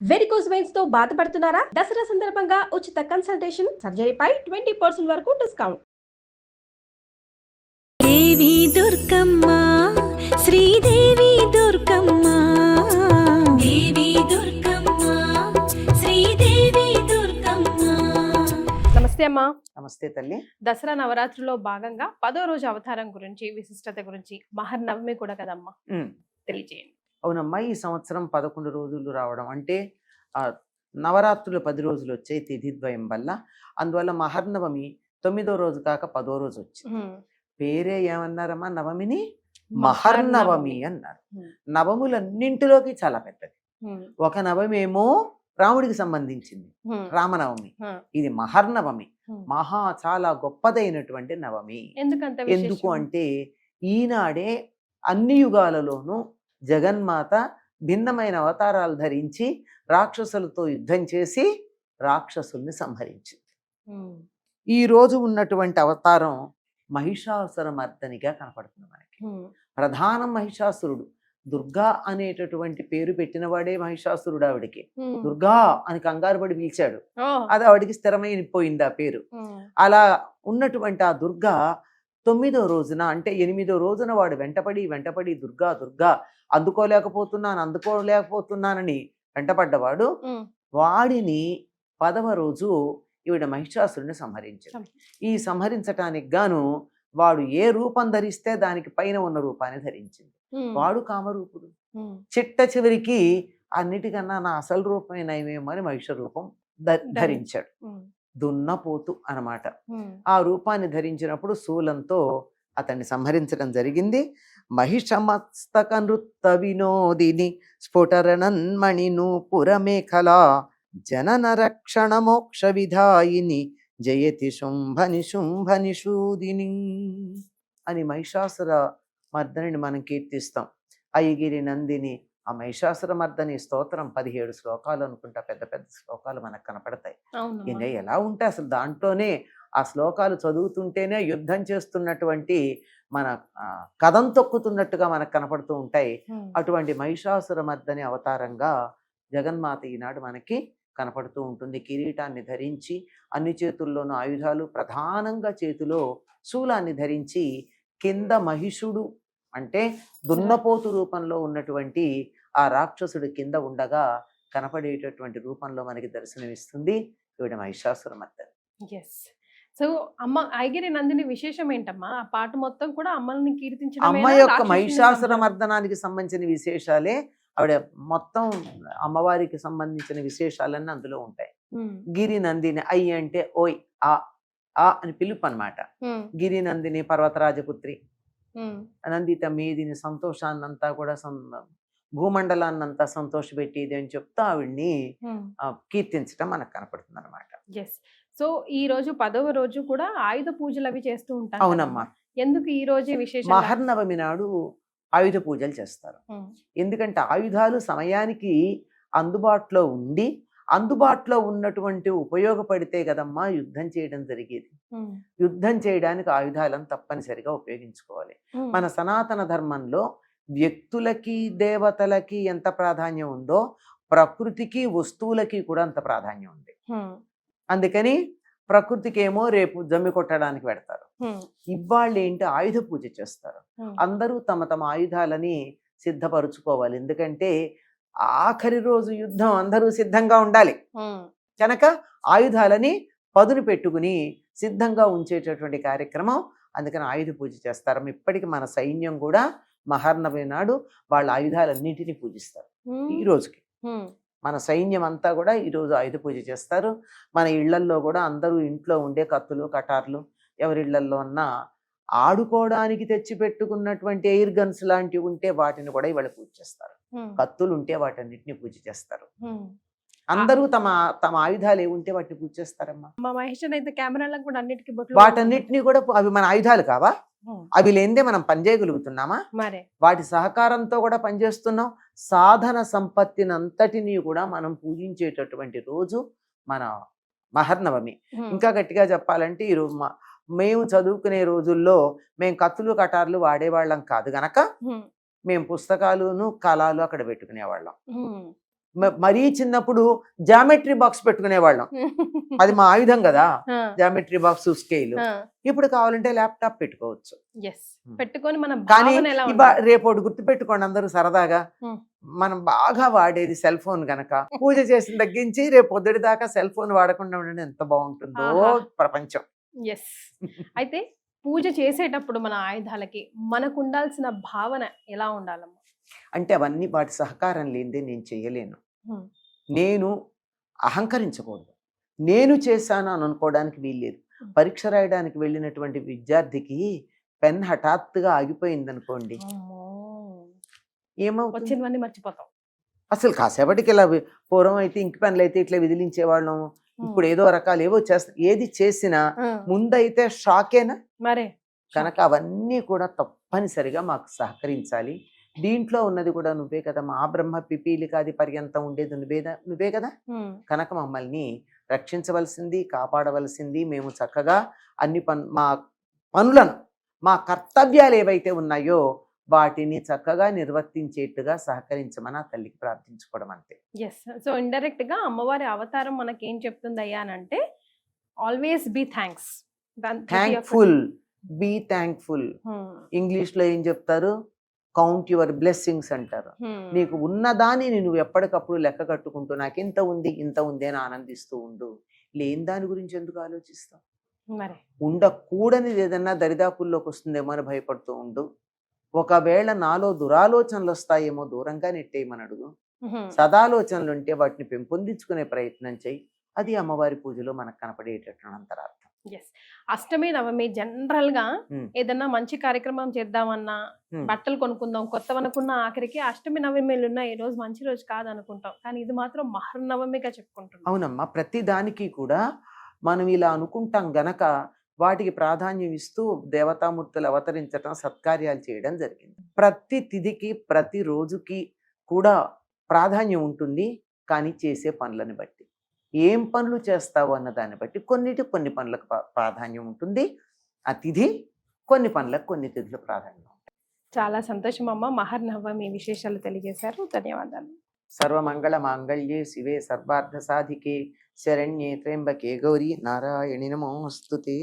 Varicose veins తో బాధపడుతున్నారా? దసరా సందర్భంగా ఉచిత కన్సల్టేషన్, సర్జరీపై 20% వరకు డిస్కౌంట్. దేవి దుర్గమ్మ, శ్రీదేవి దుర్గమ్మ, దేవి దుర్గమ్మ, శ్రీదేవి దుర్గమ్మ. నమస్తే అమ్మా. నమస్తే తల్లి. దసరా నవరాత్రిలో భాగంగా 10వ రోజు అవతారం గురించి, విశిష్టత గురించి, మహర్నవమి కూడా కదమ్మా, తెలియజేయండి. అవునమ్మా, ఈ సంవత్సరం 11 రోజులు రావడం అంటే నవరాత్రులు 10 రోజులు వచ్చాయి తిథిద్వయం వల్ల. అందువల్ల మహర్నవమి 9వ రోజు కాక 10వ రోజు వచ్చింది. పేరే ఏమన్నారమ్మా? నవమిని మహర్నవమి అన్నారు. నవములన్నింటిలోకి చాలా పెద్దది. ఒక నవమి ఏమో రాముడికి సంబంధించింది, రామనవమి. ఇది మహర్నవమి, చాలా గొప్పదైనటువంటి నవమి. ఎందుకు అంటే ఈనాడే అన్ని యుగాలలోనూ జగన్మాత భిన్నమైన అవతారాలు ధరించి రాక్షసులతో యుద్ధం చేసి రాక్షసుల్ని సంహరించింది. ఈ రోజు ఉన్నటువంటి అవతారం మహిషాసురమర్దనిగా కనపడుతుంది మనకి. ప్రధానం మహిషాసురుడు. దుర్గా అనేటటువంటి పేరు పెట్టినవాడే మహిషాసురుడు. ఆవిడికి దుర్గా అని కంగారు పడి పిలిచాడు. అది ఆవిడికి స్థిరమైపోయింది ఆ పేరు. అలా ఉన్నటువంటి ఆ దుర్గా 9వ రోజున అంటే 8వ రోజున వాడు వెంటపడి దుర్గా దుర్గా అందుకోలేకపోతున్నానని వెంటపడ్డవాడు. వాడిని 10వ రోజు ఈవిడ మహిషాసురుని సంహరించాడు. ఈ సంహరించటానికి గాను వాడు ఏ రూపం ధరిస్తే దానికి పైన ఉన్న రూపాన్ని ధరించింది. వాడు కామరూపుడు. చిట్ట చివరికి అన్నిటికన్నా నా అసలు రూపమేమేమో అని మహిష రూపం ధరించాడు. దున్నపోతు అన్నమాట. ఆ రూపాన్ని ధరించినప్పుడు శూలంతో అతన్ని సంహరించడం జరిగింది. మహిషమస్తక నృత్త వినోదిని స్ఫుటరణన్మణి నూపురమేఖలా జనన రక్షణ మోక్ష విధాయిని జయతి శుంభనిషూదిని అని మహిషాసుర మర్దనిని మనం కీర్తిస్తాం. అయ్యగిరి నందిని ఆ మహిషాసుర మర్దని స్తోత్రం 17 శ్లోకాలు అనుకుంటా, పెద్ద పెద్ద శ్లోకాలు మనకు కనపడతాయి. ఇంకా ఎలా ఉంటే అసలు దాంట్లోనే ఆ శ్లోకాలు చదువుతుంటేనే యుద్ధం చేస్తున్నటువంటి మన కథం తొక్కుతున్నట్టుగా మనకు కనపడుతూ ఉంటాయి. అటువంటి మహిషాసుర మర్దని అవతారంగా జగన్మాత ఈనాడు మనకి కనపడుతూ ఉంటుంది. కిరీటాన్ని ధరించి అన్ని చేతుల్లోనూ ఆయుధాలు, ప్రధానంగా చేతిలో శూలాన్ని ధరించి కింద మహిషుడు అంటే దున్నపోతు రూపంలో ఉన్నటువంటి ఆ రాక్షసుడు కింద ఉండగా కనపడేటటువంటి రూపంలో మనకి దర్శనమిస్తుంది ఈవిడ మహిషాసుర మర్దని. సో అమ్మ ఐగిరి నందిని విశేషం ఏంటమ్మా? ఆ పాట మొత్తం కూడా అమ్మల్ని కీర్తించడం, అమ్మ యొక్క మహిషాసుర మర్దనానికి సంబంధించిన విశేషాలే. ఆవిడ మొత్తం అమ్మవారికి సంబంధించిన విశేషాలన్నీ అందులో ఉంటాయి. గిరి నందిని, అయ్యి అంటే ఓయ్, ఆ అని పిలుపు అన్నమాట. గిరి నందిని పర్వతరాజపుత్రి, నందిత మీదిని సంతోషాన్నంతా కూడా భూమండలాన్నంతా సంతోషపెట్టేది అని చెప్తూ ఆవిడ్ని కీర్తించడం మనకు కనపడుతుంది అనమాట. సో ఈ రోజు 10వ రోజు కూడా ఆయుధ పూజలు అవి చేస్తూ ఉంటారు. అవునమ్మా. ఎందుకు ఈ రోజే విశేషం? మహర్నవమి నాడు ఆయుధ పూజలు చేస్తారు. ఎందుకంటే ఆయుధాలు సమయానికి అందుబాటులో ఉండి అందుబాటులో ఉన్నటువంటి ఉపయోగపడితే కదమ్మా యుద్ధం చేయడం జరిగేది. యుద్ధం చేయడానికి ఆయుధాలను తప్పనిసరిగా ఉపయోగించుకోవాలి. మన సనాతన ధర్మంలో వ్యక్తులకి దేవతలకి ఎంత ప్రాధాన్యం ఉందో ప్రకృతికి వస్తువులకి కూడా అంత ప్రాధాన్యం ఉంది. అందుకని ప్రకృతికి ఏమో రేపు జమ్మి కొట్టడానికి పెడతారు, ఇవాళ ఏంటి ఆయుధ పూజ చేస్తారు. అందరూ తమ తమ ఆయుధాలని సిద్ధపరుచుకోవాలి. ఎందుకంటే ఆఖరి రోజు యుద్ధం అందరూ సిద్ధంగా ఉండాలి కనుక ఆయుధాలని పదును పెట్టుకుని సిద్ధంగా ఉంచేటటువంటి కార్యక్రమం. అందుకని ఆయుధ పూజ చేస్తారు. ఇప్పటికి మన సైన్యం కూడా మహర్నవమి నాడు వాళ్ళ ఆయుధాలన్నింటినీ పూజిస్తారు. ఈ రోజుకి మన సైన్యం అంతా కూడా ఈరోజు ఆయుధ పూజ చేస్తారు. మన ఇళ్లల్లో కూడా అందరూ ఇంట్లో ఉండే కత్తులు కటార్లు ఎవరిళ్లల్లో ఉన్నా ఆడుకోవడానికి తెచ్చి పెట్టుకున్నటువంటి ఎయిర్ గన్స్ లాంటివి ఉంటే వాటిని కూడా ఇవాళ పూజ చేస్తారు. కత్తులు ఉంటే వాటన్నిటిని పూజ చేస్తారు. అందరూ తమ తమ ఆయుధాలు ఏముంటే వాటిని పూజ చేస్తారమ్మా. వాటన్నిటిని కూడా అవి మన ఆయుధాలు కావా? అవి లేనిదే మనం పనిచేయగలుగుతున్నామా? వాటి సహకారంతో కూడా పనిచేస్తున్నాం. సాధన సంపత్తిని అంతటినీ కూడా మనం పూజించేటటువంటి రోజు మన మహర్నవమి. ఇంకా గట్టిగా చెప్పాలంటే ఈరోజు మేము చదువుకునే రోజుల్లో మేము కత్తులు కటార్లు వాడేవాళ్ళం కాదు గనక మేము పుస్తకాలును కళాలు అక్కడ పెట్టుకునేవాళ్ళం. మరీ చిన్నప్పుడు జామెట్రీ బాక్స్ పెట్టుకునేవాళ్ళం, అది మా ఆయుధం కదా, జామెట్రీ బాక్స్ స్కేల్. ఇప్పుడు కావాలంటే ల్యాప్టాప్ పెట్టుకోవచ్చు. పెట్టుకొని మన కానీ భావన ఎలా రేపోటి గుర్తు పెట్టుకోండి అందరూ సరదాగా, మనం బాగా వాడేది సెల్ ఫోన్ గనక పూజ చేసిన తగ్గించి రేపు పొద్దుడి దాకా సెల్ ఫోన్ వాడకుండా ఉండడం ఎంత బాగుంటుందో ప్రపంచం. ఎస్. అయితే పూజ చేసేటప్పుడు మన ఆయుధాలకి మనకు ఉండాల్సిన భావన ఎలా ఉండాలమ్మా? అంటే అవన్నీ వాటి సహకారం లేనిదే నేను చేయలేను. నేను అహంకరించకూడదు, నేను చేశాను అని అనుకోవడానికి వీల్లేదు. పరీక్ష రాయడానికి వెళ్ళినటువంటి విద్యార్థికి పెన్ హఠాత్తుగా ఆగిపోయింది అనుకోండి, ఏమవుతుంది? వచ్చినవన్నీ మర్చిపోతాం. అసలు కాసేపటికి ఇలా పూర్వం అయితే ఇంక పెన్లు అయితే ఇట్లా విదిలించేవాళ్ళం, ఇప్పుడు ఏదో రకాలు ఏవో చేస్తా, ఏది చేసినా ముందైతే షాకేనా మరే. కనుక అవన్నీ కూడా తప్పనిసరిగా మాకు సహకరించాలి. దీంట్లో ఉన్నది కూడా నువ్వే కదా, మా బ్రహ్మ పిపీలికాది పర్యంతం ఉండేది నువ్వే కదా. కనుక మమ్మల్ని రక్షించవలసింది, కాపాడవలసింది. మేము చక్కగా అన్ని మా పనులను, మా కర్తవ్యాలు ఏవైతే ఉన్నాయో వాటిని చక్కగా నిర్వర్తించేట్టుగా సహకరించమని ఆ తల్లికి ప్రార్థించుకోవడం అంతే. ఎస్. సో ఇండైరెక్ట్ గా అమ్మవారి అవతారం మనకి ఏం చెప్తుంది అయ్యా అని అంటే, always be thanks, thankful, be thankful. English లో ఏం చెప్తారు? కౌంట్ యువర్ బ్లెస్సింగ్స్ అంటారు. నీకు ఉన్నదాన్ని నువ్వు ఎప్పటికప్పుడు లెక్క కట్టుకుంటూ నాకు ఇంత ఉంది ఇంత ఉంది అని ఆనందిస్తూ ఉండు. లేని దాని గురించి ఎందుకు ఆలోచిస్తావు? ఉండకూడనిది ఏదన్నా దరిదాపుల్లోకి వస్తుందేమో అని భయపడుతూ ఉండు. ఒకవేళ నాలో దురాలోచనలు వస్తాయేమో దూరంగా నెట్టేయమని అడుగు. సదాలోచనలు ఉంటే వాటిని పెంపొందించుకునే ప్రయత్నం చేయి. అది అమ్మవారి పూజలో మనకు కనపడేటటువంటి అంతరార్థం. అష్టమి నవమి జనరల్ గా ఏదన్నా మంచి కార్యక్రమం చేద్దామన్నా, బట్టలు కొనుక్కుందాం కొత్తవనుకున్న ఆఖరికి అష్టమి నవమిలు ఉన్న ఈ రోజు మంచి రోజు కాదు అనుకుంటాం, కానీ ఇది మాత్రం మహర్నవమిగా చెప్పుకుంటాం. అవునమ్మా, ప్రతి దానికి కూడా మనం ఇలా అనుకుంటాం గనక వాటికి ప్రాధాన్యం ఇస్తూ దేవతామూర్తులు అవతరించడం, సత్కార్యాలు చేయడం జరిగింది. ప్రతి తిథికి ప్రతి రోజుకి కూడా ప్రాధాన్యం ఉంటుంది, కానీ చేసే పనులను బట్టి, ఏం పనులు చేస్తావు అన్న దాన్ని బట్టి కొన్ని పనులకు ప్రాధాన్యం ఉంటుంది. ఆ తిథి కొన్ని పనులకు కొన్ని తిథులు ప్రాధాన్యం ఉంటుంది. చాలా సంతోషం అమ్మ, మహర్నవమి విశేషాలు తెలియజేశారు. ధన్యవాదాలు. సర్వమంగళ మాంగళ్యే శివే సర్వార్థ సాధికే శరణ్యే త్ర్యంబకే గౌరీ నారాయణి నమోస్తుతే.